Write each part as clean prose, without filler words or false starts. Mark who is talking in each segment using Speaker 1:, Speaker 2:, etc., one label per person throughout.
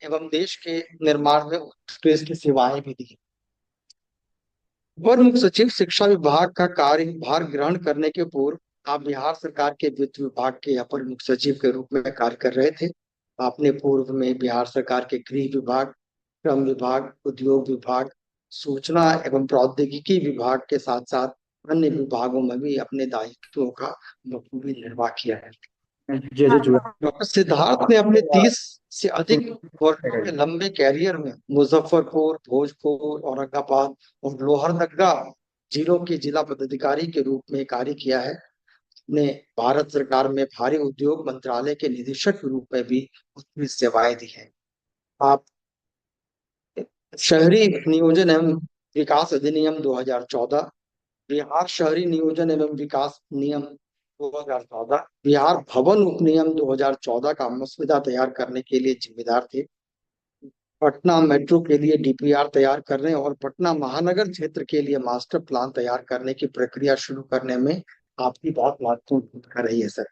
Speaker 1: एवं देश के निर्माण में उत्कृष्ट सेवाएं भी दी। अपर मुख्य सचिव शिक्षा विभाग का कार्यभार ग्रहण करने के पूर्व आप बिहार सरकार के वित्त विभाग के अपर मुख्य सचिव के रूप में कार्य कर रहे थे। आपने पूर्व में बिहार सरकार के गृह विभाग, श्रम विभाग, उद्योग विभाग, सूचना एवं प्रौद्योगिकी विभाग के साथ साथ अन्य विभागों में भी अपने दायित्वों का बखूबी निर्वाह किया है।
Speaker 2: जैसे जुड़ा
Speaker 1: डॉक्टर सिद्धार्थ ने अपने 30 से अधिक वर्षों के लंबे कैरियर में मुजफ्फरपुर, भोजपुर, औरंगाबाद और लोहरदगा जिलों के जिला पदाधिकारी के रूप में कार्य किया है। ने भारत सरकार में भारी उद्योग मंत्रालय के निदेशक के रूप में भी उत्कृष्ट सेवाएं दी हैं। आप शहरी नियोजन एवं विकास अधिनियम 2014, बिहार शहरी नियोजन एवं विकास नियम 2014, बिहार भवन उपनियम 2014 का मसौदा तैयार करने के लिए जिम्मेदार थे। पटना मेट्रो के लिए डीपीआर तैयार करने और पटना महानगर क्षेत्र के लिए मास्टर प्लान तैयार करने की प्रक्रिया शुरू करने में आपकी बहुत महत्वपूर्ण भूमिका रही है सर।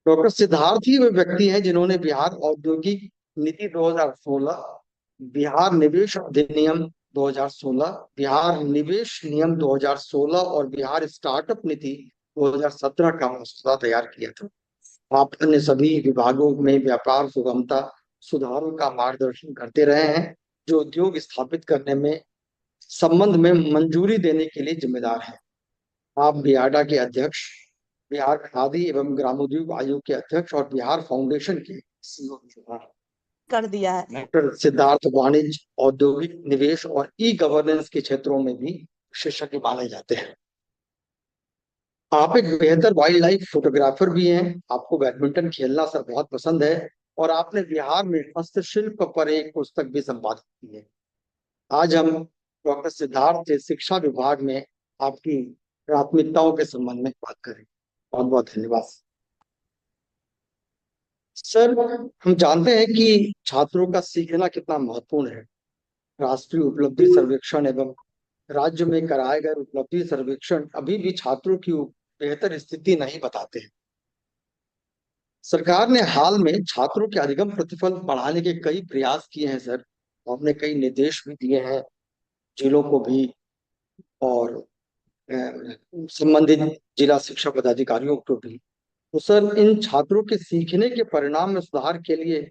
Speaker 1: डॉक्टर सिद्धार्थ ही वे व्यक्ति हैं जिन्होंने बिहार औद्योगिक नीति 2016, बिहार निवेश अधिनियम 2016, बिहार निवेश नियम 2016 और बिहार स्टार्टअप नीति 2017 का मसौदा तैयार किया था। आप अन्य सभी विभागों में व्यापार सुगमता सुधारों का मार्गदर्शन करते रहे हैं, जो उद्योग स्थापित करने में संबंध में मंजूरी देने के लिए जिम्मेदार हैं। आप बियाडा के अध्यक्ष, बिहार खादी एवं ग्रामोद्योग आयोग के अध्यक्ष और बिहार फाउंडेशन के सीईओ
Speaker 3: कर दिया है।
Speaker 1: डॉक्टर सिद्धार्थ वाणिज्य, औद्योगिक निवेश और ई गवर्नेंस के क्षेत्रों में भी विशेषज्ञ माने जाते हैं। आप एक बेहतर वाइल्ड लाइफ फोटोग्राफर भी हैं। आपको बैडमिंटन खेलना सर बहुत पसंद है और आपने बिहार में हस्तशिल्प पर एक पुस्तक भी संपादित की है। आज हम डॉक्टर सिद्धार्थ से शिक्षा विभाग में आपकी प्राथमिकताओं के संबंध में बात करें। बहुत बहुत धन्यवाद सर। हम जानते हैं कि छात्रों का सीखना कितना महत्वपूर्ण है। राष्ट्रीय उपलब्धि सर्वेक्षण एवं राज्य में कराए गए उपलब्धि सर्वेक्षण अभी भी छात्रों की बेहतर स्थिति नहीं बताते हैं। सरकार ने हाल में छात्रों के अधिगम प्रतिफल बढ़ाने के कई प्रयास किए हैं सर। हमने कई निर्देश भी दिए हैं जिलों को भी और संबंधित जिला शिक्षा पदाधिकारियों को भी। तो सर इन छात्रों के सीखने के परिणाम में सुधार के लिए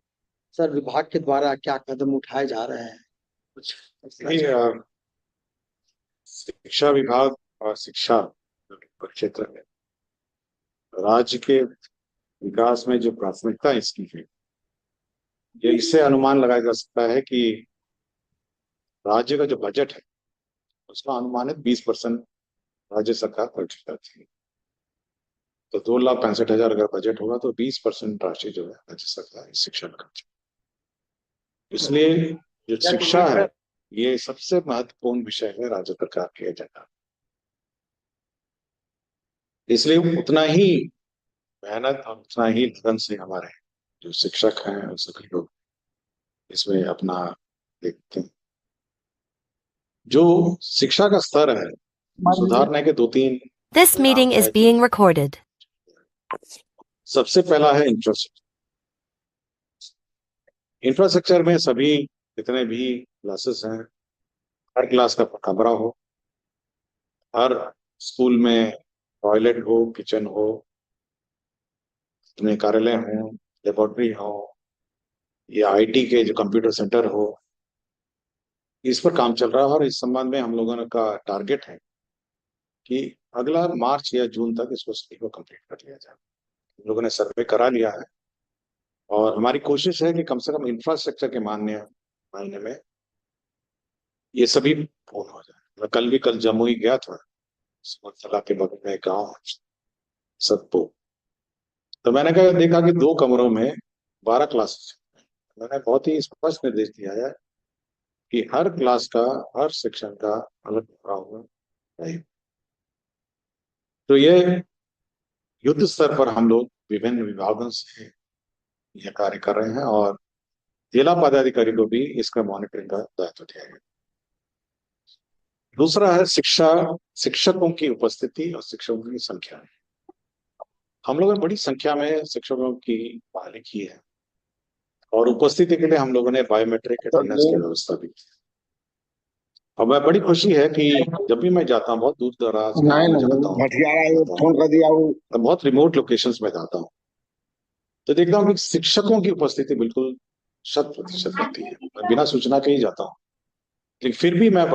Speaker 1: सर विभाग के द्वारा क्या कदम उठाए जा रहे हैं कुछ?
Speaker 2: शिक्षा विभाग और शिक्षा क्षेत्र में राज्य के विकास में जो प्राथमिकता इसकी है, ये इससे अनुमान लगाया जा सकता है कि राज्य का जो बजट है उसका अनुमानित 20% राज्य सरकार खर्च करती है। तो 2,65,000 अगर बजट होगा तो 20% राशि जो है राज्य सरकार शिक्षा में खर्च। इसलिए जो शिक्षा है ये सबसे महत्वपूर्ण विषय है राज्य सरकार के एजेंडा। इसलिए उतना ही मेहनत और उतना ही लगन से हमारे जो शिक्षक हैं और सभी लोग इसमें अपना देखते हैं। जो शिक्षा का स्तर है सुधारने के 2-3
Speaker 4: This meeting is being recorded.
Speaker 2: सबसे पहला है इंफ्रास्ट्रक्चर में सभी जितने भी क्लासेस हैं हर क्लास का कमरा हो, हर स्कूल में टॉयलेट हो, किचन हो, अपने कार्यालय हो, लेबोरेटरी हो या आईटी के जो कंप्यूटर सेंटर हो, इस पर काम चल रहा है। और इस संबंध में हम लोगों का टारगेट है कि अगला मार्च या जून तक इसको सभी को कंप्लीट कर लिया जाए। हम लोगों ने सर्वे करा लिया है और हमारी कोशिश है कि कम से कम इंफ्रास्ट्रक्चर के मायने में ये सभी पूर्ण हो जाए। मैं कल जमुई गया था, समरथला के बगल में गाँव सतपुर, तो मैंने देखा कि 2 कमरों में 12 क्लासेस। मैंने बहुत ही स्पष्ट निर्देश दिया है कि हर क्लास का, हर सेक्शन का अलग कमरा होगा। तो ये युद्ध स्तर पर हम लोग विभिन्न विभागों से यह कार्य कर रहे हैं और जिला पदाधिकारी को भी इसका मॉनिटरिंग का दायित्व दिया गया। दूसरा है शिक्षकों की उपस्थिति और शिक्षकों की संख्या। हम लोगों ने बड़ी संख्या में शिक्षकों की बहाली की है और उपस्थिति के लिए हम लोगों ने बायोमेट्रिक अटेंडेंस की व्यवस्था भी की। और मैं बड़ी खुशी है कि जब भी मैं जाता हूँ, बहुत दूर दराज गाँव में जाता हूँ, फोन कर दिया, बहुत रिमोट लोकेशंस में जाता हूँ, तो देखता हूँ कि शिक्षकों की उपस्थिति बिल्कुल 100% रहती है। मैं बिना सूचना के ही जाता हूँ, लेकिन फिर भी मैं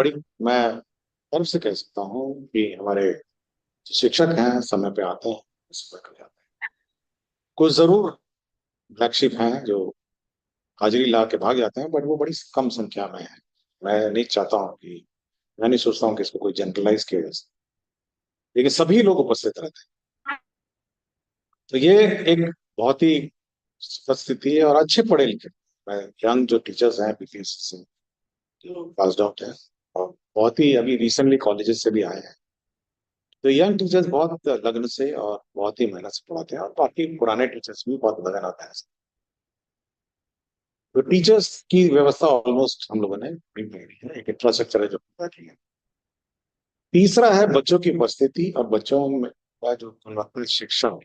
Speaker 2: गर्व से कह सकता हूँ कि हमारे शिक्षक हैं, समय पे आते हैं, समय पे जाते हैं। कुछ जरूर ब्लैक शिप हैं जो हाजिरी ला के भाग जाते हैं, बट वो बड़ी कम संख्या में है। मैं नहीं सोचता हूँ कि इसको कोई जनरलाइज किया जा सकता, लेकिन सभी लोग उपस्थित रहते हैं। तो ये एक बहुत ही उपस्थिति है, और अच्छे पढ़े लिखे यंग जो टीचर्स हैं बीपीएससी से जो पास आउट है, और बहुत ही अभी रिसेंटली कॉलेजेस से भी आए हैं। तो यंग टीचर्स बहुत लगन से और बहुत ही मेहनत से पढ़ाते हैं, और बाकी पुराने टीचर्स भी बहुत लगन आता है। तो टीचर्स की व्यवस्था ऑलमोस्ट हम लोगों ने है, एक इंफ्रास्ट्रक्चर है जो पूरा किया है। तीसरा है बच्चों की उपस्थिति और बच्चों में का जो गुणवत्ता शिक्षा,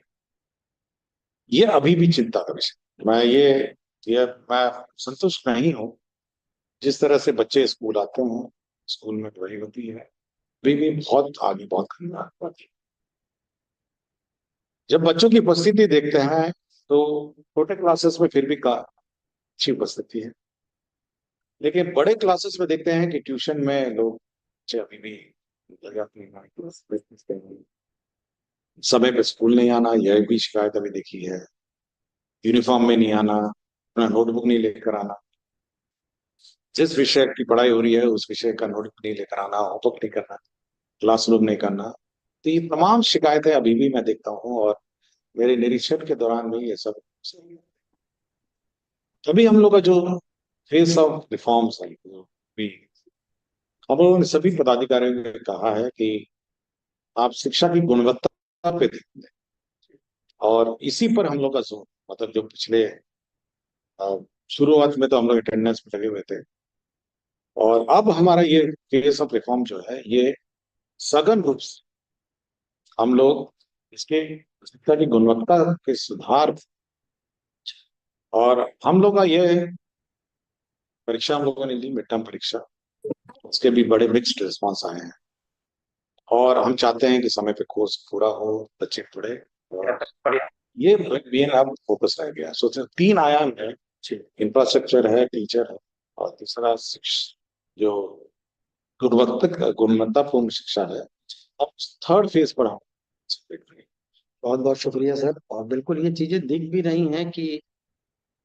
Speaker 2: ये अभी भी चिंता का विषय। ये मैं संतुष्ट नहीं हूँ जिस तरह से बच्चे स्कूल आते हैं, स्कूल में पढ़ाई होती है, अभी भी बहुत आगे, बहुत खतरनाक बात है। जब बच्चों की उपस्थिति देखते हैं तो छोटे क्लासेस में फिर भी अच्छी उपस्थिति है, लेकिन बड़े क्लासेस में देखते हैं कि ट्यूशन में लोग बच्चे अभी भी लग जाते हैं, समय पे स्कूल नहीं आना, यह भी शिकायत अभी देखी है। यूनिफॉर्म में नहीं आना, अपना नोटबुक नहीं लेकर आना, जिस विषय की पढ़ाई हो रही है उस विषय का नोटबुक नहीं लेकर आना, होमवर्क नहीं करना, क्लासरूम नहीं करना। तो ये तमाम शिकायतें अभी भी मैं देखता हूँ, और मेरे निरीक्षण के दौरान भी ये सब अभी हम लोग का जो फेस ऑफ रिफॉर्म्स है, जो भी हम लोगों ने सभी पदाधिकारियों ने कहा है कि आप शिक्षा की गुणवत्ता पे ध्यान दें, और इसी पर हम लोग का जोर, मतलब जो पिछले शुरुआत में तो हम लोग अटेंडेंस पे लगे हुए थे, और अब हमारा ये फेस ऑफ रिफॉर्म जो है, ये सघन रूप से हम लोग इसके शिक्षा की गुणवत्ता के सुधार, और हम लोग का ये परीक्षा हम लोगों ने ली, मिड टर्म परीक्षा, उसके भी बड़े मिक्स्ड रिस्पॉन्स आए हैं, और हम चाहते हैं कि समय पे कोर्स पूरा हो, बच्चे पढ़े, और ये मेन अब फोकस रह गया। सोचो 3 आयाम है, इंफ्रास्ट्रक्चर है, टीचर है, और तीसरा शिक्षा जो गुणवत्तापूर्ण शिक्षा है। अब थर्ड फेज पर हम
Speaker 1: बहुत बहुत शुक्रिया सर। और बिल्कुल ये चीजें दिख भी रही हैं कि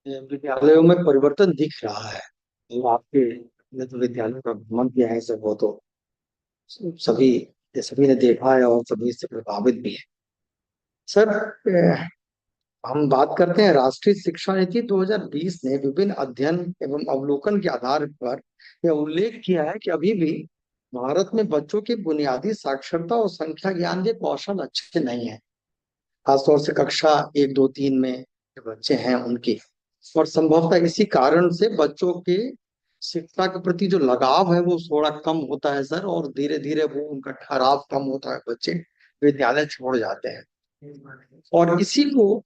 Speaker 1: विद्यालयों में परिवर्तन दिख रहा है। तो आपके ने तो विद्यालयों का भ्रमण किया है सर, वो तो सभी सभी ने देखा है और सभी इससे प्रभावित भी है सर। हम बात करते हैं राष्ट्रीय शिक्षा नीति 2020 ने विभिन्न अध्ययन एवं अवलोकन के आधार पर यह उल्लेख किया है कि अभी भी भारत में बच्चों की बुनियादी साक्षरता और संख्या ज्ञान के कौशल अच्छे नहीं है, खासतौर से कक्षा 1, 2, 3 में जो बच्चे हैं उनकी। और संभवतः इसी कारण से बच्चों के शिक्षा के प्रति जो लगाव है वो थोड़ा कम होता है सर, और धीरे धीरे वो उनका ठहराव कम होता है, बच्चे विद्यालय छोड़ जाते हैं। और इसी को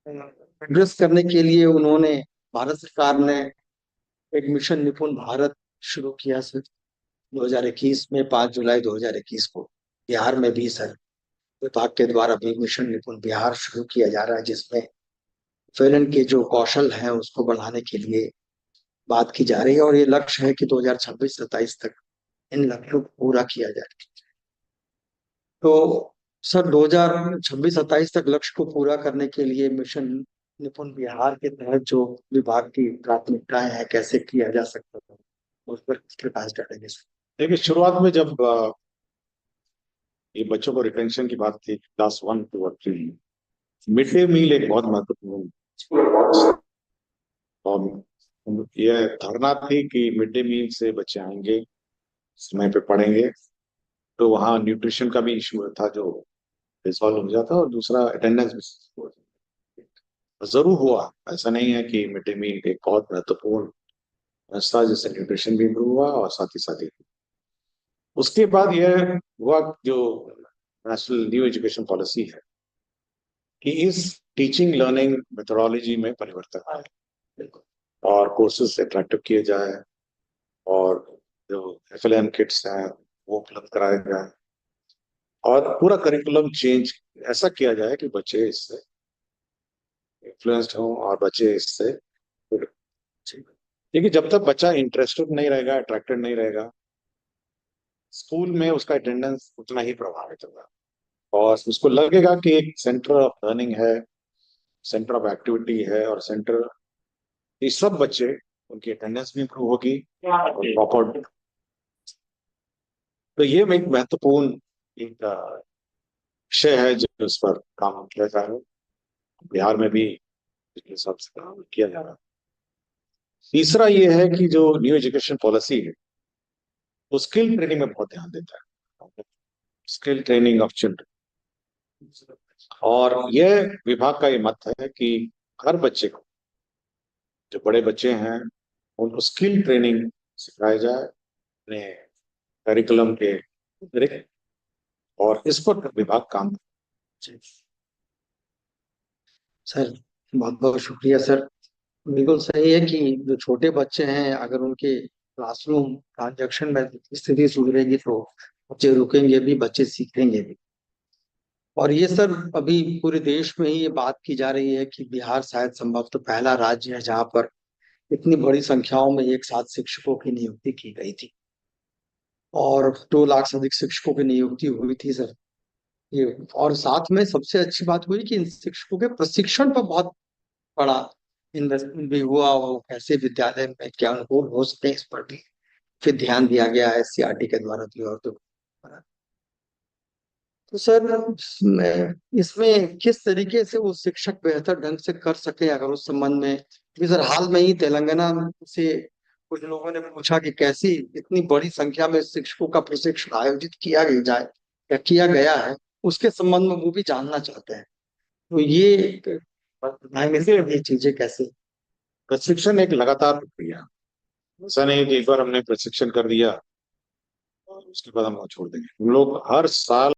Speaker 1: एड्रेस करने के लिए उन्होंने, भारत सरकार ने एक मिशन निपुण भारत शुरू किया सर 2021 में, 5 जुलाई 2021 को बिहार में भी सर विभाग के द्वारा भी मिशन निपुण बिहार शुरू किया जा रहा है, जिसमें फैलन के जो कौशल हैं उसको बढ़ाने के लिए बात की जा रही है। और ये लक्ष्य है कि 2026-27 तक इन लक्ष्यों को पूरा किया जाए। तो सर 2026-27 तक लक्ष्य को पूरा करने के लिए मिशन निपुण बिहार के तहत जो विभाग की प्राथमिकताएं हैं, कैसे किया जा सकता है, उस पर किस प्रकार डालेंगे सर?
Speaker 2: देखिए, शुरुआत में जब ये बच्चों को रिटेंशन की बात थी, क्लास 1, 2 और 3, मिड डे मील एक बहुत महत्वपूर्ण, और यह धारणा थी कि मिड डे मील से बच्चे आएंगे, समय पे पढ़ेंगे, तो वहाँ न्यूट्रिशन का भी इशू था जो रिजॉल्व हो जाता, और दूसरा अटेंडेंस भी जरूर हुआ। ऐसा नहीं है कि मिड डे मील एक बहुत महत्वपूर्ण व्यवस्था जिससे न्यूट्रिशन भी इम्प्रूव हुआ, और साथ ही उसके बाद यह हुआ जो नेशनल न्यू एजुकेशन पॉलिसी है, कि इस टीचिंग लर्निंग मेथोडोलॉजी में परिवर्तन आए। बिल्कुल, और कोर्सेज अट्रैक्टिव किए जाए, और जो FLN किट्स हैं वो उपलब्ध कराए जाए, और पूरा करिकुलम चेंज ऐसा किया जाए कि बच्चे इससे इन्फ्लुएंस्ड हों और बच्चे इससे, क्योंकि जब तक बच्चा इंटरेस्टेड नहीं रहेगा, अट्रैक्टेड नहीं रहेगा, स्कूल में उसका अटेंडेंस उतना ही प्रभावित होगा, और उसको लगेगा कि एक सेंटर ऑफ लर्निंग है, सेंटर ऑफ एक्टिविटी है, और सेंटर, ये सब बच्चे, उनकी अटेंडेंस भी इंप्रूव होगी और प्रॉपर। तो ये एक महत्वपूर्ण एक विषय है जो उस पर काम किया जा रहा है। बिहार में भी पिछले हिसाब से काम किया जा रहा है। तीसरा ये है कि जो न्यू एजुकेशन पॉलिसी है वो स्किल ट्रेनिंग में बहुत ध्यान देता है, स्किल ट्रेनिंग ऑफ चिल्ड्रन। और यह विभाग का ये मत है कि हर बच्चे को, जो बड़े बच्चे हैं उनको स्किल ट्रेनिंग सिखाया जाए अपने करिकुलम के अतिरिक्त, और इस पर विभाग काम करे।
Speaker 1: सर बहुत बहुत शुक्रिया सर। बिल्कुल सही है कि जो छोटे बच्चे हैं अगर उनके क्लासरूम ट्रांजैक्शन में स्थिति सुधरेगी तो बच्चे रुकेंगे भी, बच्चे सीखेंगे भी। और ये सर अभी पूरे देश में ही ये बात की जा रही है कि बिहार शायद संभवतः पहला राज्य है जहाँ पर इतनी बड़ी संख्याओं में एक साथ शिक्षकों की नियुक्ति की गई थी, और 2 लाख से अधिक शिक्षकों की नियुक्ति हुई थी सर। ये और साथ में सबसे अच्छी बात हुई कि इन शिक्षकों के प्रशिक्षण पर बहुत बड़ा इन्वेस्टमेंट भी हुआ, वो कैसे विद्यालय में क्या अनुकूल हो सकते हैं इस पर भी फिर ध्यान दिया गया है SCRT के द्वारा भी। और तो सर इसमें किस तरीके से वो शिक्षक बेहतर ढंग से कर सके अगर उस संबंध में, क्योंकि सर हाल में ही तेलंगाना से कुछ लोगों ने पूछा कि कैसी इतनी बड़ी संख्या में शिक्षकों का प्रशिक्षण आयोजित किया जाए या किया गया है, उसके संबंध में वो भी जानना चाहते हैं। तो ये बताएंगे सर ये चीजें कैसे।
Speaker 2: प्रशिक्षण एक लगातार प्रक्रिया है। ऐसा नहीं कि एक बार हमने प्रशिक्षण कर दिया और उसके बाद हम छोड़ देंगे। हम लोग हर साल